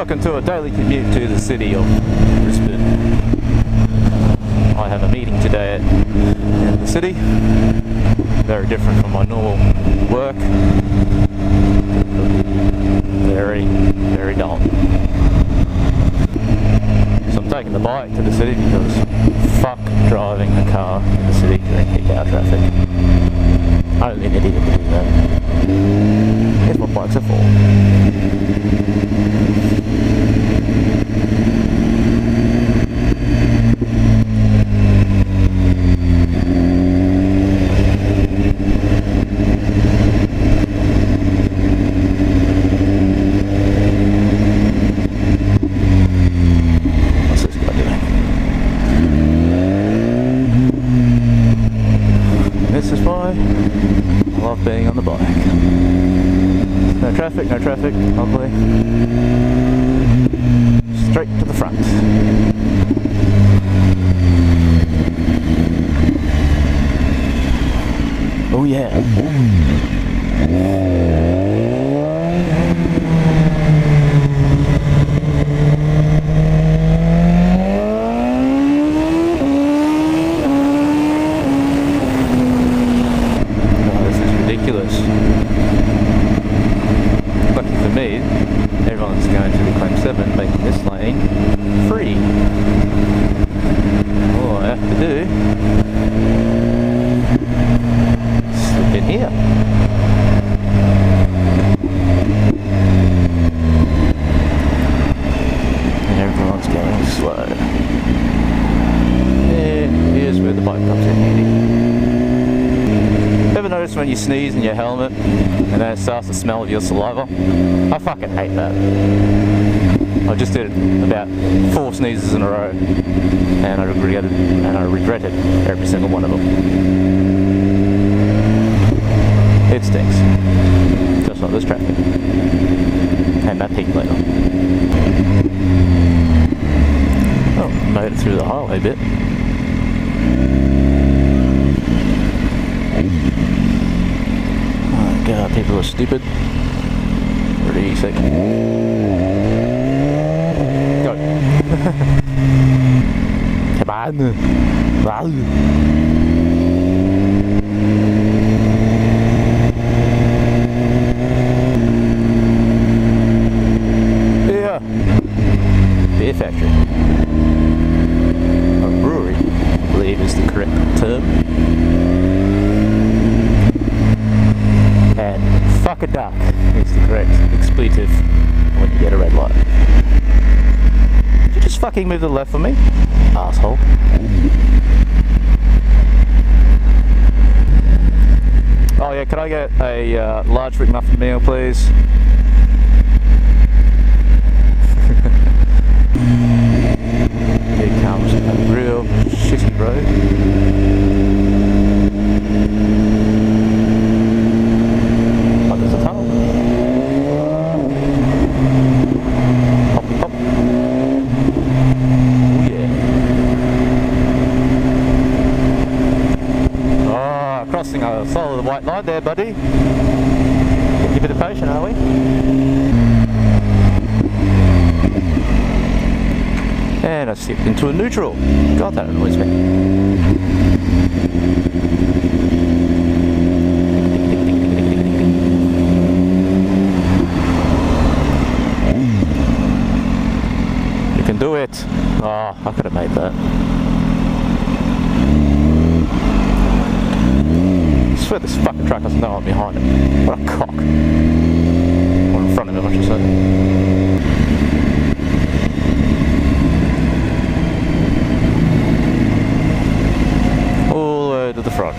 Welcome to a daily commute to the city of Brisbane. I have a meeting today in the city. Very different from my normal work. Very, very dull. So I'm taking the bike to the city because fuck driving a car in the city during peak hour traffic. Only an idiot would do that. That's what bikes are for. What's this guy doing? This is why I love being on the bike. No traffic, lovely. Straight to the front. Oh yeah. Ridiculous. Lucky for me, everyone's going to Reclaim 7, making this lane free. All I have to do is slip in here. And everyone's going slow. And here's where the bike comes in handy. Ever notice when you sneeze in your helmet and then it starts to smell of your saliva? I fucking hate that. I just did about 4 sneezes in a row and I regretted every single one of them. It stinks. Just like this traffic. And that peak later. Oh, made it through the highway bit. God, people are stupid. 30 seconds. Go. Come on. Yeah. Beer factory. Or brewery, I believe is the correct term. And fuck a duck is the correct expletive when you get a red light. Did you just fucking move to the left for me? Asshole. Oh yeah, could I get a large McMuffin meal please? Here comes a real shitty road. Crossing a solid white line there, buddy. Give a bit of patience, are we? And I slipped into a neutral. God, that annoys me. You can do it. Oh, I could have made that. I swear this fucking truck doesn't know I'm behind him. What a cock. Or in front of him, I should say. All the way to the front.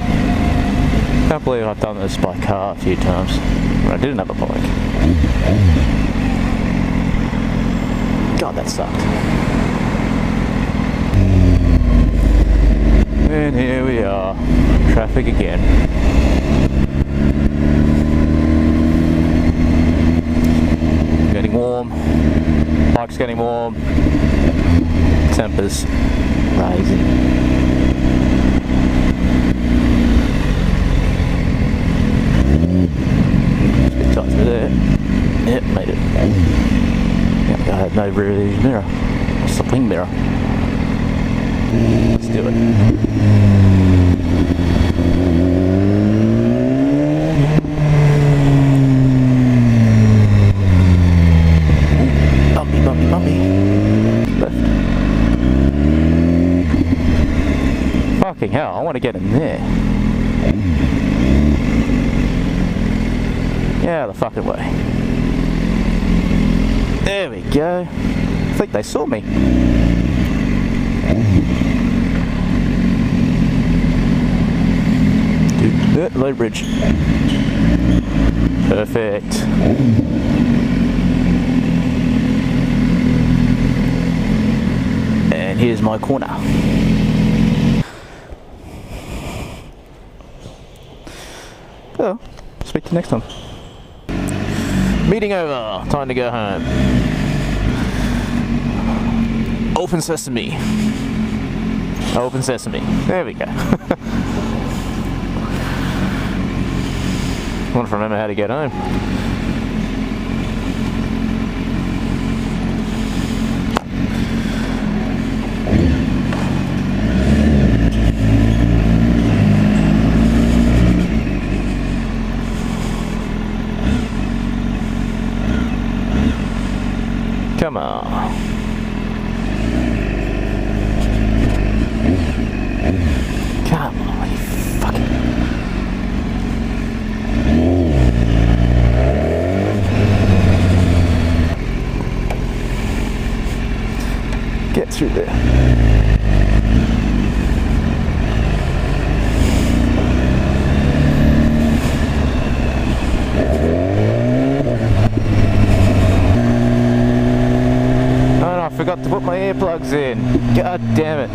Can't believe I've done this by car a few times when I didn't have a bike. God, that sucked. And here we are. Traffic again. Getting warm. Bike's getting warm. Tempers rising. Just a bit tight through there. Yep, made it. Yep. I had no rear mirror. It's a wing mirror. Let's do it. Bumpy. Left. Fucking hell, I want to get in there. Yeah, the fucking way. There we go. I think they saw me. Dude, low bridge. Perfect. And here's my corner. Well, speak to you next time. Meeting over. Time to go home. Open sesame. Open sesame. There we go. I want to remember how to get home. Come on. Come on, you fucking... Get through there. I forgot to put my earplugs in. God damn it.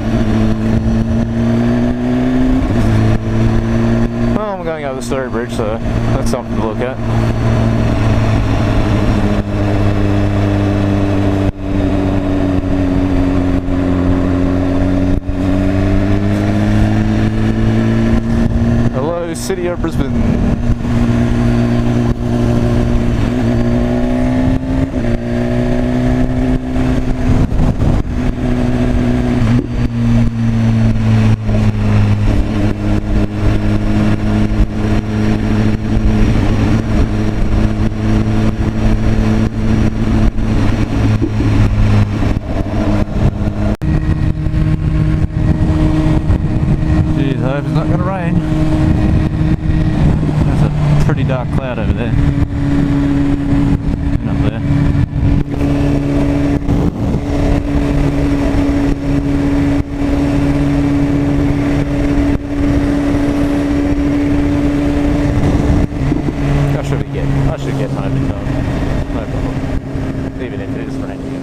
Well, I'm going over the Story Bridge, so that's something to look at. Hello, City of Brisbane. I hope it's not going to rain. There's a pretty dark cloud over there. And up there. I should get home in time. No problem. Even if it is raining.